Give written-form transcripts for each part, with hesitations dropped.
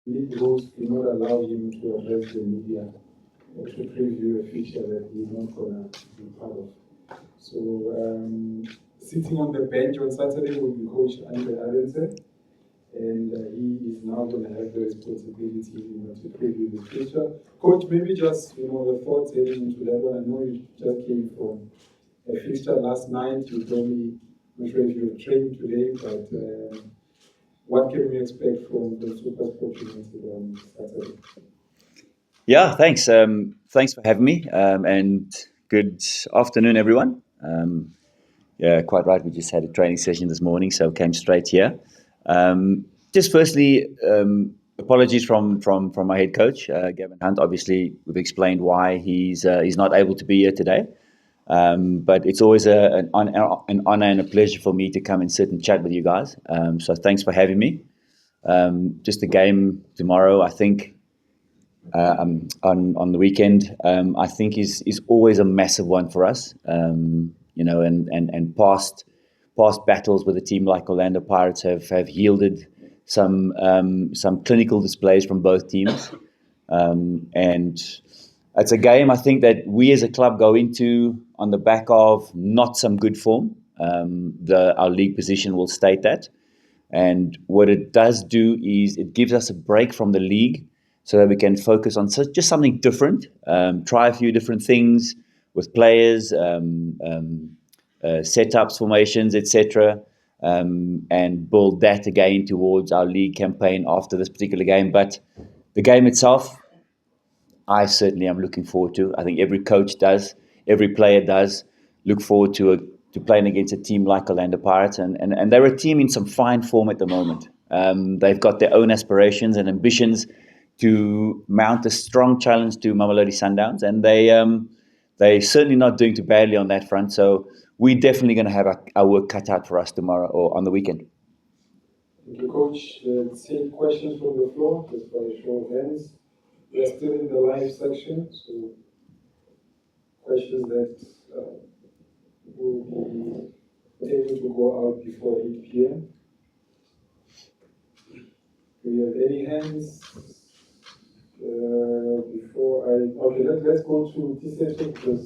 league rules do not allow him to address the media or to preview a feature that he's not going to be part of. So, sitting on the bench on Saturday will be Coach Arendse, and he is now going to have the responsibility, to preview the future. Coach, maybe just the thoughts heading into that one. I know you just came from a fixture last night. You told me, I'm not sure if you've trained today, but what can we expect from the Supersport United on Saturday? Yeah, thanks. Thanks for having me, and good afternoon, everyone. Yeah, quite right. We just had a training session this morning, so came straight here. Just firstly, apologies from my head coach, Gavin Hunt. Obviously, we've explained why he's not able to be here today. But it's always an honor and a pleasure for me to come and sit and chat with you guys. So thanks for having me. Just the game tomorrow, I think, on the weekend, I think is always a massive one for us. And past battles with a team like Orlando Pirates have yielded some clinical displays from both teams. And it's a game I think that we as a club go into on the back of not some good form. Our league position will state that. And what it does do is it gives us a break from the league so that we can focus on just something different, try a few different things with players, setups, formations, etc., and build that again towards our league campaign after this particular game. But the game itself, I certainly am looking forward to. I think every coach does, every player does look forward to playing against a team like Orlando Pirates, and they're a team in some fine form at the moment. They've got their own aspirations and ambitions to mount a strong challenge to Mamelodi Sundowns, and they're certainly not doing too badly on that front. So we're definitely going to have our work cut out for us tomorrow or on the weekend. Thank you, Coach. Let's take questions from the floor, just by a show of hands. We are still in the live section, so questions that will be able to go out before 8 p.m. Do we have any hands? Let's go to T-Section because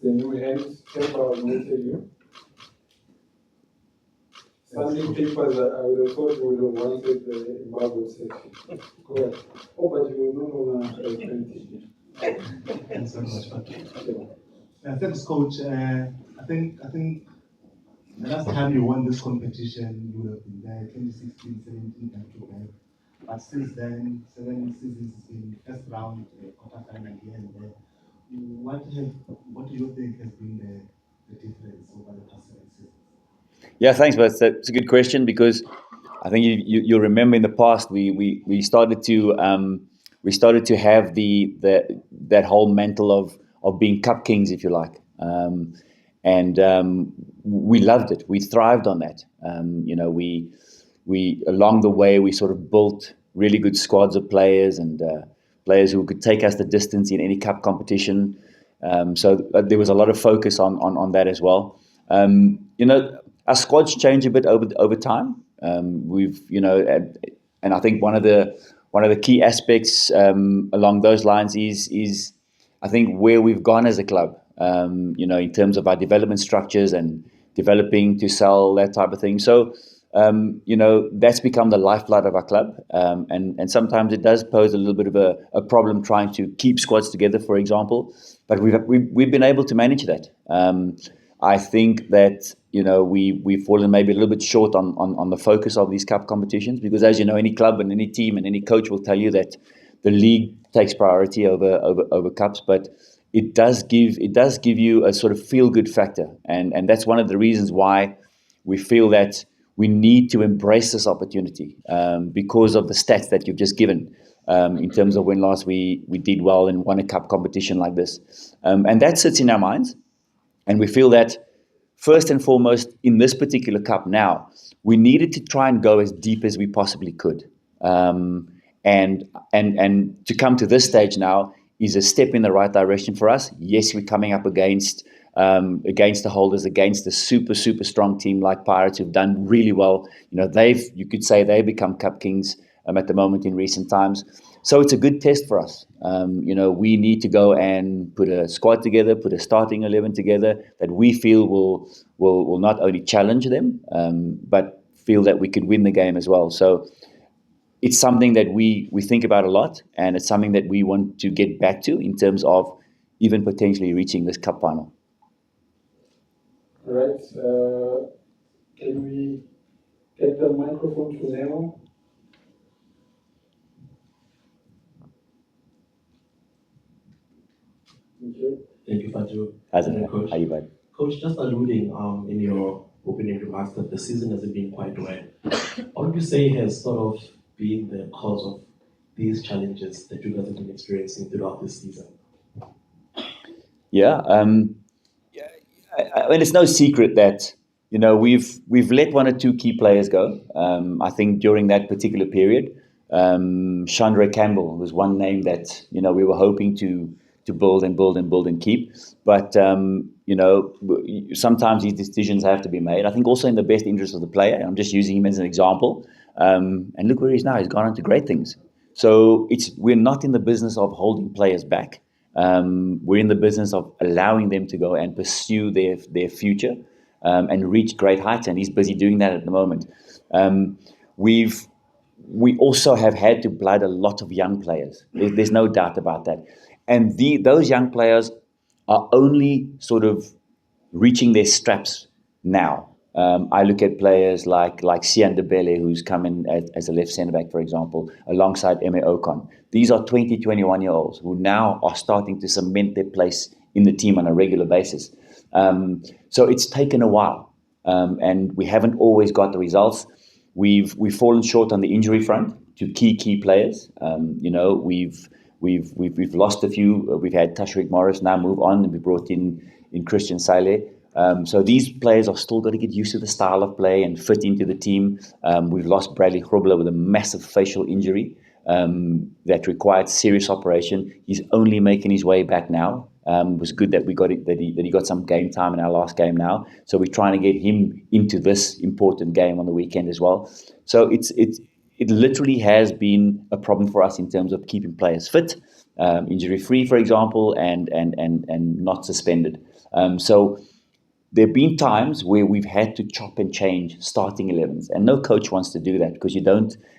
the new hands paper noted you. Sunday papers, I would have thought you would have wanted the embargo section. Go ahead. Oh, but you will not want to print. Thanks so much. Thanks, Coach. I think the last time you won this competition, you would have been there 2016, 17, back to back. But since then, 7 seasons has been first round, quarterfinal here and there. What do you think has been the difference over the past 7 seasons? Yeah, thanks, but it's a good question because I think you'll remember in the past we started to have that whole mantle of being cup kings, if you like, and we loved it. We thrived on that. We along the way we sort of built really good squads of players and players who could take us the distance in any cup competition. So there was a lot of focus on that as well. Our squads change a bit over time. And I think one of the key aspects along those lines is I think where we've gone as a club. In terms of our development structures and developing to sell, that type of thing. So that's become the lifeblood of our club, and sometimes it does pose a little bit of a problem trying to keep squads together, for example. But we've been able to manage that. I think that we've fallen maybe a little bit short on the focus of these cup competitions because, as you know, any club and any team and any coach will tell you that the league takes priority over cups, but it does give you a sort of feel good factor, and that's one of the reasons why we feel that we need to embrace this opportunity because of the stats that you've just given in terms of when last we did well and won a cup competition like this, and that sits in our minds. And we feel that first and foremost in this particular cup now, we needed to try and go as deep as we possibly could. And to come to this stage now is a step in the right direction for us. Yes, we're coming up against the holders, against a super strong team like Pirates who've done really well. You could say they've become cup kings at the moment in recent times. So it's a good test for us. We need to go and put a squad together, put a starting 11 together that we feel will not only challenge them, but feel that we could win the game as well. So it's something that we think about a lot, and it's something that we want to get back to in terms of even potentially reaching this cup final. All right. Can we get the microphone to Nemo? Thank you. Thank you, Fatu. Coach. How you bud? Coach, just alluding in your opening remarks that the season hasn't been quite well. What would you say has sort of been the cause of these challenges that you guys have been experiencing throughout this season? Yeah, I mean, it's no secret that we've let one or two key players go. I think during that particular period, Chandra Campbell was one name that we were hoping to build and keep. But sometimes these decisions have to be made. I think also in the best interest of the player. I'm just using him as an example. And look where he is now. He's gone on to great things. So we're not in the business of holding players back. We're in the business of allowing them to go and pursue their future and reach great heights, and he's busy doing that at the moment. We also have had to blood a lot of young players. There's no doubt about that, and those young players are only sort of reaching their straps now. I look at players like Sian Debele, who's come in as a left centre back, for example, alongside Eme Ocon. These are 20, 21-year-olds who now are starting to cement their place in the team on a regular basis. So it's taken a while, and we haven't always got the results. We've fallen short on the injury front to key players. We've lost a few. We've had Tashreeq Morris now move on, and we brought in Christian Saile. So these players are still got to get used to the style of play and fit into the team. We've lost Bradley Grobler with a massive facial injury that required serious operation. He's only making his way back now. It was good that we got it, that he got some game time in our last game now. So we're trying to get him into this important game on the weekend as well. So it literally has been a problem for us in terms of keeping players fit, injury free, for example, and not suspended. So there have been times where we've had to chop and change starting 11s, and no coach wants to do that because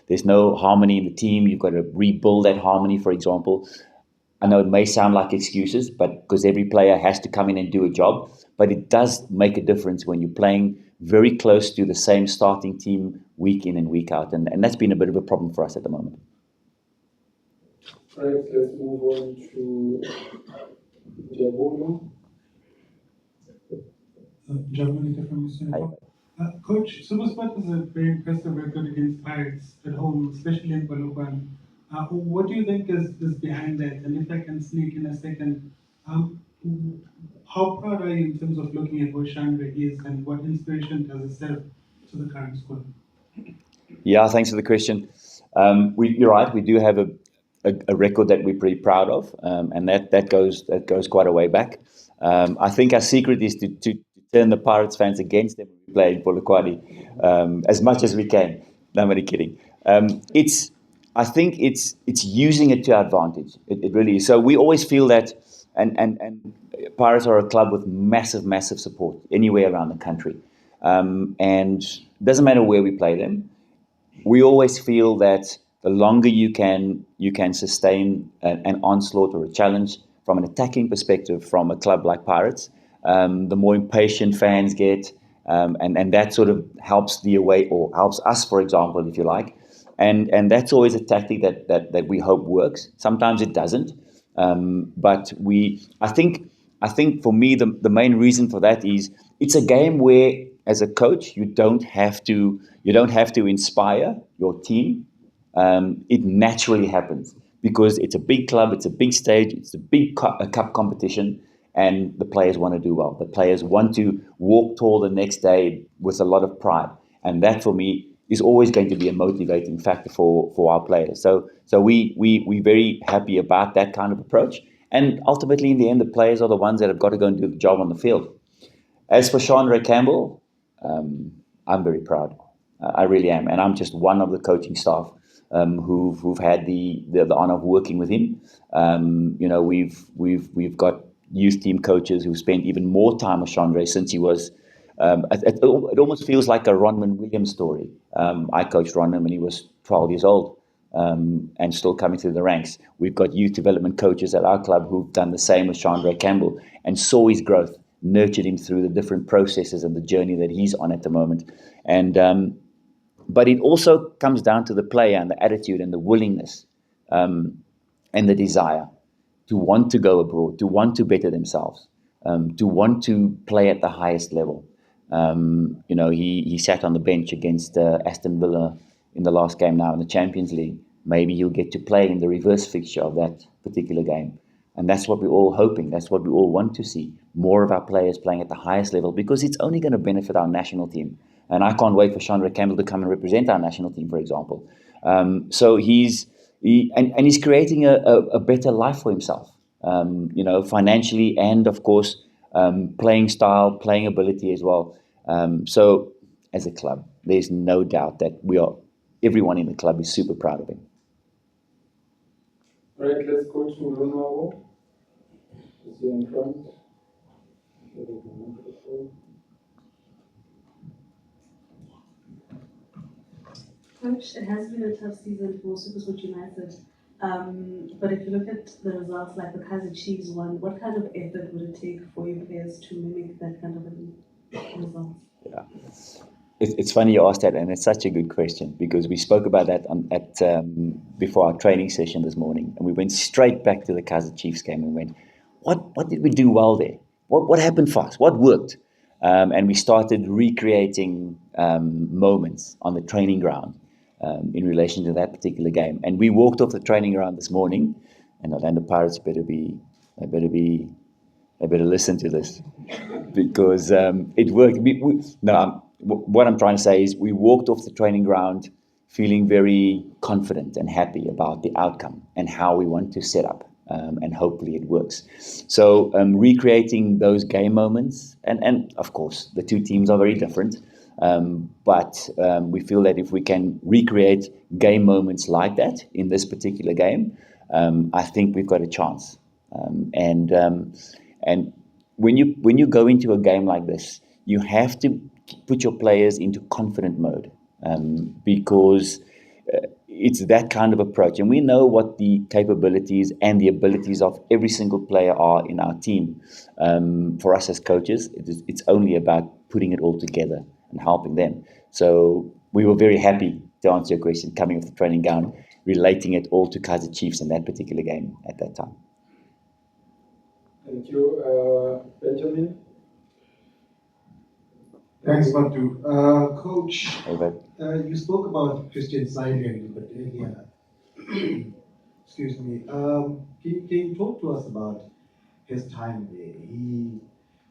there's no harmony in the team. You've got to rebuild that harmony, for example. I know it may sound like excuses, but because every player has to come in and do a job, but it does make a difference when you're playing very close to the same starting team week in and week out, and that's been a bit of a problem for us at the moment. All right, let's move on to Diabolo. Germany from Mr. Coach, Supersport has a very impressive record against Pirates at home, especially in Polokwane. What do you think is behind that? And if I can sneak in a second, how proud are you in terms of looking at what Chandra is and what inspiration does it serve to the current squad? Yeah, thanks for the question. You're right. We do have a record that we're pretty proud of, and that goes quite a way back. I think our secret is to turn the Pirates fans against them when we play in Polokwane as much as we can. No, I'm only kidding. I think it's using it to our advantage. It really is. So we always feel that, and Pirates are a club with massive support anywhere around the country, and it doesn't matter where we play them. We always feel that the longer you can sustain an onslaught or a challenge from an attacking perspective from a club like Pirates, the more impatient fans get, and that sort of helps the away, or helps us, for example, if you like, and that's always a tactic that we hope works. Sometimes it doesn't, but I think for me the main reason for that is it's a game where, as a coach, you don't have to inspire your team. It naturally happens because it's a big club, it's a big stage, it's a big cup competition, and the players want to do well. The players want to walk tall the next day with a lot of pride, and that for me is always going to be a motivating factor for our players. So we're very happy about that kind of approach, and ultimately in the end, the players are the ones that have got to go and do the job on the field. As for Chandra Campbell, I'm very proud. I really am, and I'm just one of the coaching staff. who've had the honor of working with him. We've got youth team coaches who've spent even more time with Chandra since he was. It almost feels like a Ronman Williams story. I coached Ronman when he was 12 years old, and still coming through the ranks. We've got youth development coaches at our club who've done the same with Chandra Campbell and saw his growth, nurtured him through the different processes and the journey that he's on at the moment. But it also comes down to the player and the attitude and the willingness and the desire to want to go abroad, to want to better themselves, to want to play at the highest level. He sat on the bench against Aston Villa in the last game now in the Champions League. Maybe he'll get to play in the reverse fixture of that particular game. And that's what we're all hoping. That's what we all want to see. More of our players playing at the highest level, because it's only going to benefit our national team. And I can't wait for Chandra Campbell to come and represent our national team, for example. So he's creating a better life for himself, financially and, of course, playing style, playing ability as well. So as a club, there's no doubt that everyone in the club is super proud of him. All right, let's go to Ronaldo. Is he in front? Coach, it has been a tough season for Supersport United. But if you look at the results like the Kaizer Chiefs one, what kind of effort would it take for your players to mimic that kind of result? Yeah. It's funny you asked that, and it's such a good question, because we spoke about that before our training session this morning, and we went straight back to the Kaizer Chiefs game and went, what did we do well there? What happened for us? What worked? And we started recreating moments on the training ground in relation to that particular game. And we walked off the training ground this morning, and Orlando Pirates better listen to this, because it worked. What I'm trying to say is we walked off the training ground feeling very confident and happy about the outcome and how we want to set up, and hopefully it works. So recreating those game moments, and of course the two teams are very different, but we feel that if we can recreate game moments like that in this particular game, I think we've got a chance. And when you go into a game like this, you have to put your players into confident mode, because it's that kind of approach. And we know what the capabilities and the abilities of every single player are in our team. For us as coaches, it's only about putting it all together and helping them. So we were very happy, to answer your question, coming off the training ground, relating it all to Kaizer Chiefs in that particular game at that time. Thank you. Benjamin? Thanks, Matu. Coach, Over. you spoke about Christian Seidel a little bit earlier. Excuse me. Can you talk to us about his time there? He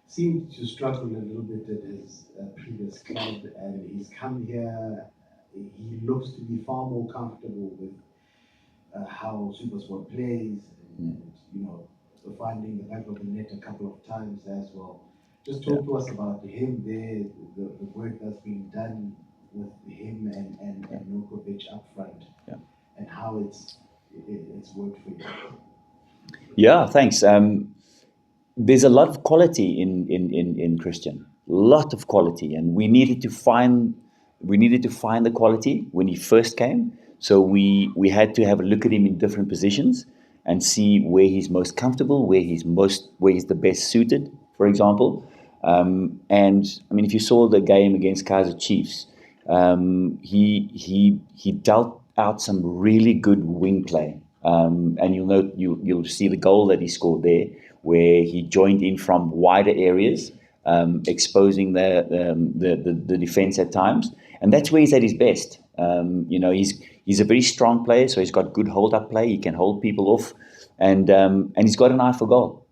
seemed to struggle a little bit at his previous club, and he's come here. He looks to be far more comfortable with how Supersport plays, and finding the back of the net a couple of times as well. Just talk to us about him there, the work that's being done with him and Nukovic up front, and how it's worked for you. Yeah, thanks. There's a lot of quality in Christian, lot of quality, and we needed to find the quality when he first came. So we had to have a look at him in different positions and see where he's most comfortable, where he's the best suited, for example. And I mean, if you saw the game against Kaizer Chiefs, he dealt out some really good wing play, and you'll see the goal that he scored there, where he joined in from wider areas, exposing the defense at times, and that's where he's at his best. He's a very strong player, so he's got good hold-up play. He can hold people off, and he's got an eye for goal.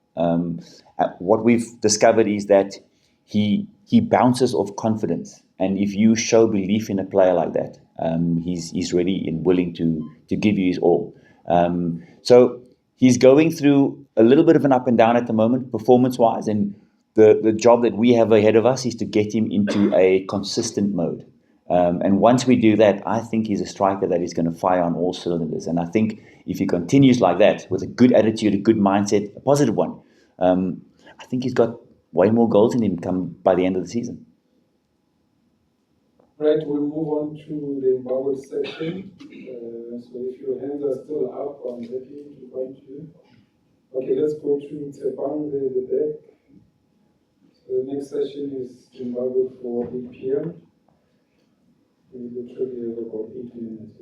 What we've discovered is that he bounces off confidence, and if you show belief in a player like that, he's ready and willing to give you his all. So he's going through a little bit of an up and down at the moment, performance-wise, and the job that we have ahead of us is to get him into a consistent mode. And once we do that, I think he's a striker that is going to fire on all cylinders. And I think if he continues like that, with a good attitude, a good mindset, a positive one, I think he's got way more goals in him come by the end of the season. Right, we'll move on to the embargoed section. So if your hands are still up, I'm happy to point you. Okay, let's go to Tebang, the back. So the next session is embargoed for 8 p.m. We literally have about 8 minutes.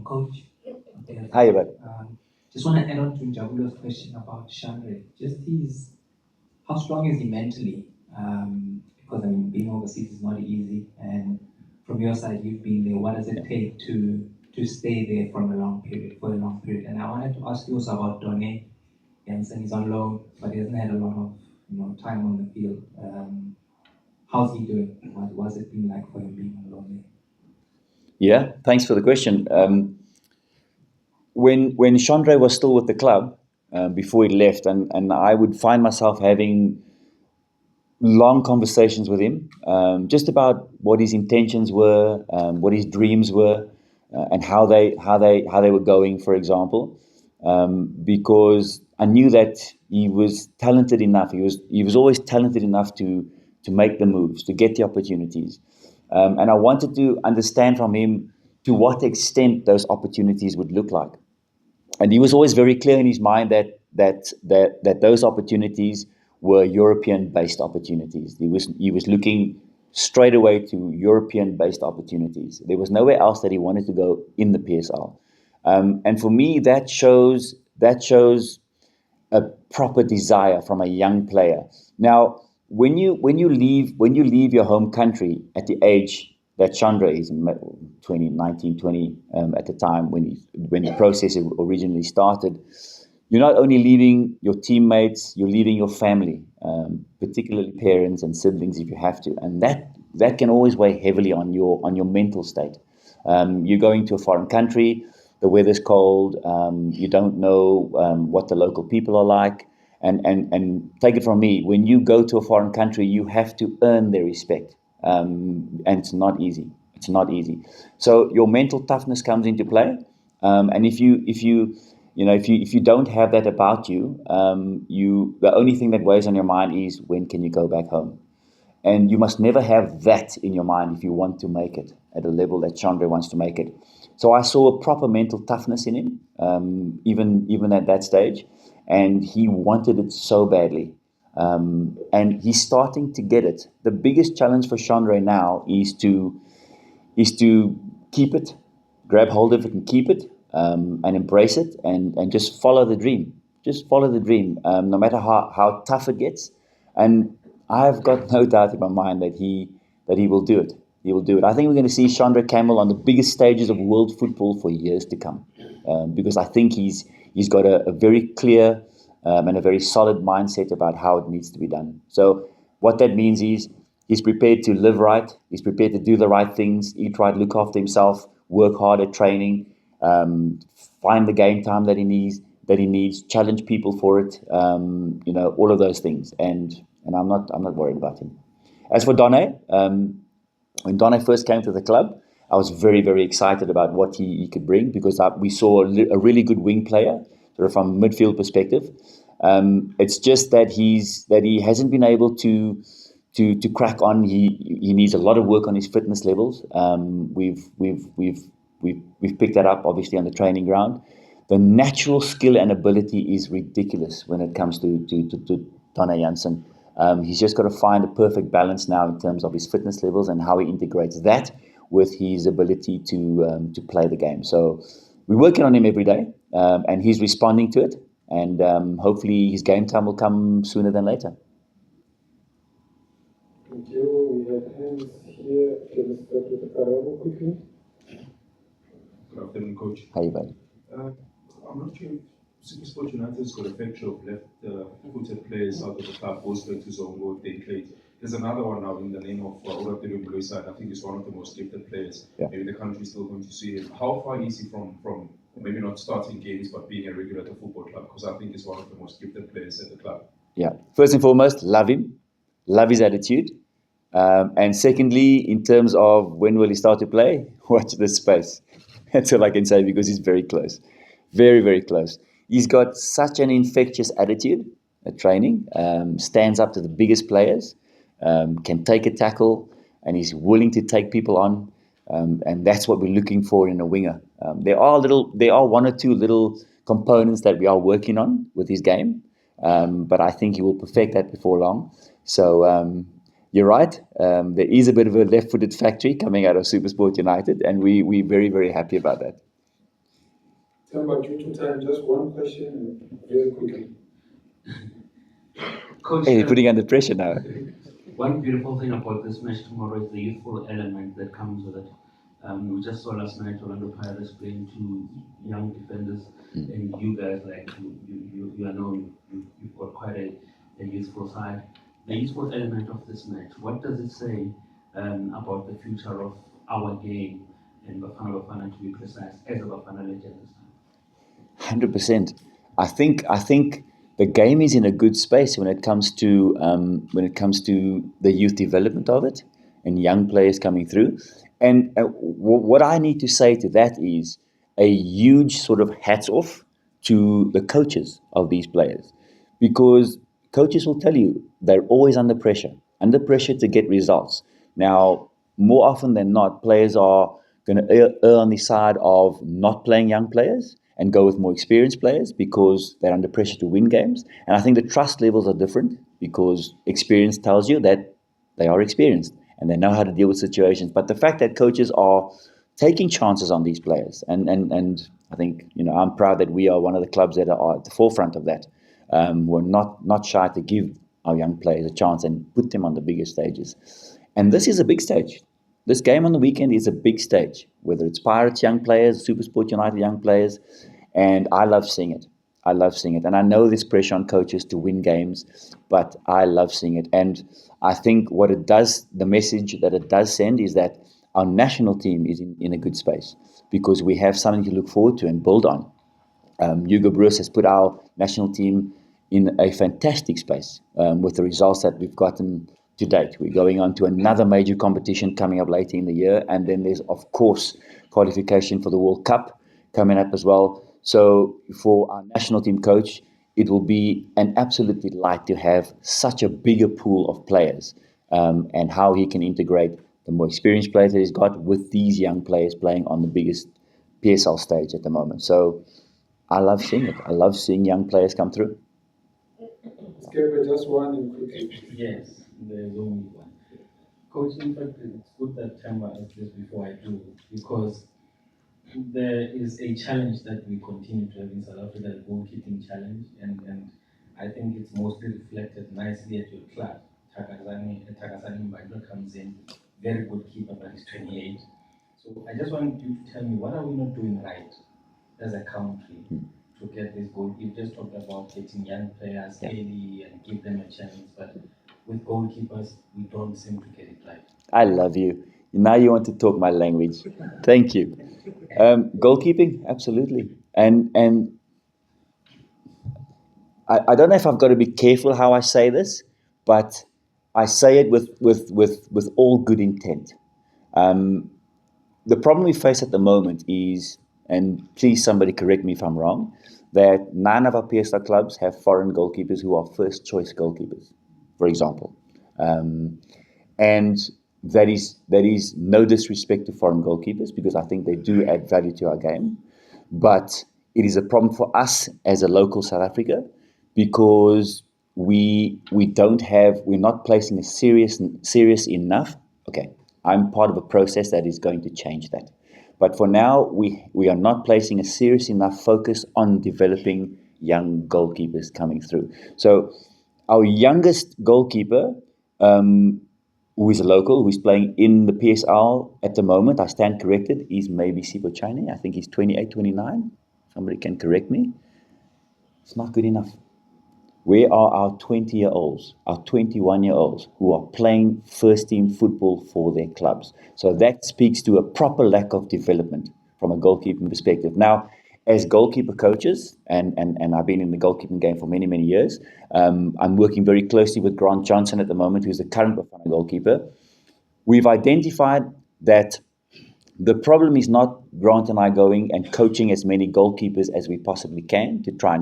Coach. Okay. Hi, bud. Just want to add on to Jabulo's question about Shandre. How strong is he mentally? Because I mean, being overseas is not easy, and from your side, you've been there. What does it take to stay there for a long period? And I wanted to ask you also about Donne Jensen. He's on loan, but he hasn't had a lot of time on the field. How's he doing? What's it been like for him being on loan there? Yeah, thanks for the question. When Chandre was still with the club, before he left, and I would find myself having long conversations with him, just about what his intentions were, what his dreams were, and how they were going, for example, because I knew that he was talented enough. He was always talented enough to make the moves, to get the opportunities, and I wanted to understand from him to what extent those opportunities would look like. And he was always very clear in his mind that those opportunities were European-based opportunities. He was looking straight away to European-based opportunities. There was nowhere else that he wanted to go in the PSL. And for me, that shows a proper desire from a young player. Now, when you leave your home country at the age that Chandra is, 20, at the time when the process originally started, you're not only leaving your teammates, you're leaving your family, particularly parents and siblings if you have to, and that can always weigh heavily on your mental state. You're going to a foreign country, the weather's cold, you don't know what the local people are like, and take it from me, when you go to a foreign country, you have to earn their respect, and it's not easy. It's not easy. So your mental toughness comes into play, and if you don't have that about you, the only thing that weighs on your mind is when can you go back home. And you must never have that in your mind if you want to make it at a level that Chandra wants to make it. So I saw a proper mental toughness in him, even at that stage, and he wanted it so badly. And he's starting to get it. The biggest challenge for Chandra now is to keep it, grab hold of it and keep it, and embrace it, and just follow the dream. Just follow the dream, no matter how tough it gets. And I've got no doubt in my mind that he will do it. He will do it. I think we're going to see Chandra Campbell on the biggest stages of world football for years to come, because I think he's got a very clear and a very solid mindset about how it needs to be done. So what that means is he's prepared to live right. He's prepared to do the right things, eat right, look after himself, work hard at training, find the game time that he needs, challenge people for it, all of those things. And I'm not worried about him. As for Donne, when Donne first came to the club, I was very, very excited about what he could bring, because we saw a really good wing player, sort of from a midfield perspective. It's just that he hasn't been able to crack on. He needs a lot of work on his fitness levels. We've picked that up obviously on the training ground. The natural skill and ability is ridiculous when it comes to Donne Jansen. He's just got to find a perfect balance now in terms of his fitness levels and how he integrates that with his ability to play the game. So we're working on him every day, and he's responding to it. And hopefully his game time will come sooner than later. Thank you. We have hands here. Can we start with the Karabo quickly? Good afternoon, Coach. How you, buddy? I'm not sure if Supersport United's got a factor of left-footed players out of the club, goes back to Zongo, they played. There's another one now in the name of Oratirio Mloisa, and I think he's one of the most gifted players. Yeah. Maybe the country's still going to see him. How far is he from maybe not starting games, but being a regular at the football club? Because I think he's one of the most gifted players at the club. Yeah. First and foremost, love him. Love his attitude. And secondly, in terms of when will he start to play, watch this space. That's all I can say because he's very close. Very, very close. He's got such an infectious attitude at training, stands up to the biggest players, can take a tackle, and he's willing to take people on. And that's what we're looking for in a winger. There are one or two little components that we are working on with his game, but I think he will perfect that before long. So you're right. There is a bit of a left-footed factory coming out of Supersport United, and we're very, very happy about that. Tell due to time, just one question, very quickly. Coach, Hey, you're putting under pressure now. one beautiful thing about this match tomorrow is the youthful element that comes with it. We just saw last night Orlando Pirates playing two young defenders, and you guys, like, you are known, you've got quite a youthful side. The youthful element of this match, what does it say about the future of our game and Bafana Bafana, to be precise, as a Bafana legend this time? 100%. I think the game is in a good space when it comes to the youth development of it and young players coming through. And what I need to say to that is a huge sort of hats off to the coaches of these players, because coaches will tell you they're always under pressure to get results. Now, more often than not, players are going to err on the side of not playing young players and go with more experienced players because they're under pressure to win games. And I think the trust levels are different because experience tells you that they are experienced and they know how to deal with situations. But the fact that coaches are taking chances on these players, and I think, I'm proud that we are one of the clubs that are at the forefront of that. We're not shy to give our young players a chance and put them on the bigger stages. And this is a big stage. This game on the weekend is a big stage, whether it's Pirates young players, Supersport United young players, and I love seeing it. I love seeing it. And I know there's pressure on coaches to win games, but I love seeing it. And I think what it does, the message that it does send is that our national team is in a good space because we have something to look forward to and build on. Hugo Broos has put our national team in a fantastic space with the results that we've gotten to date. We're going on to another major competition coming up later in the year, and then there's, of course, qualification for the World Cup coming up as well. So for our national team coach, it will be an absolute delight to have such a bigger pool of players and how he can integrate the more experienced players that he's got with these young players playing on the biggest PSL stage at the moment. So I love seeing it. I love seeing young players come through. Skipper, just one and quickly. Yes, there's only one. Coach, in fact, it's good that Tamba asked this before I do, because there is a challenge that we continue to have in South Africa, the goalkeeping challenge, and I think it's mostly reflected nicely at your club. Takazani Mbadlo comes in, very good keeper, but he's 28. So I just want you to tell me, what are we not doing right as a country to get this goal? You just talked about getting young players early and give them a chance, but with goalkeepers, we don't seem to get it right. I love you. Now you want to talk my language. Thank you. Goalkeeping, absolutely. And I don't know if I've got to be careful how I say this, but I say it with all good intent. The problem we face at the moment is, and please somebody correct me if I'm wrong, that none of our PSL clubs have foreign goalkeepers who are first choice goalkeepers, for example. And that is no disrespect to foreign goalkeepers because I think they do add value to our game. But it is a problem for us as a local South Africa because we're not placing a serious enough. Okay, I'm part of a process that is going to change that. But for now, we are not placing a serious enough focus on developing young goalkeepers coming through. So our youngest goalkeeper, who is a local, who's playing in the PSL at the moment, I stand corrected, is maybe Sipo Chine. I think he's 28, 29. Somebody can correct me. It's not good enough. Where are our 20-year-olds, our 21-year-olds who are playing first-team football for their clubs? So that speaks to a proper lack of development from a goalkeeping perspective. Now, as goalkeeper coaches, and I've been in the goalkeeping game for many, many years, I'm working very closely with Grant Johnson at the moment, who's the current Bafana goalkeeper. We've identified that the problem is not Grant and I going and coaching as many goalkeepers as we possibly can to try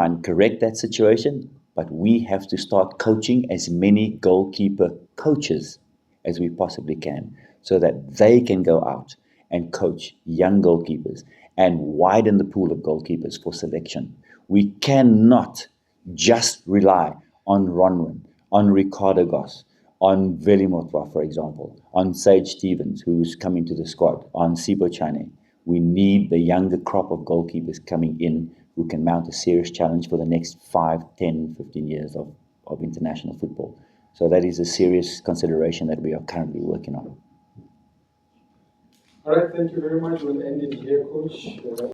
and correct that situation, but we have to start coaching as many goalkeeper coaches as we possibly can so that they can go out and coach young goalkeepers and widen the pool of goalkeepers for selection. We cannot just rely on Ronwin, on Ricardo Goss, on Velimotwa, for example, on Sage Stevens, who's coming to the squad, on Sibo Chane. We need the younger crop of goalkeepers coming in who can mount a serious challenge for the next 5, 10, 15 years of international football. So that is a serious consideration that we are currently working on. All right, thank you very much. We'll end it here, Coach.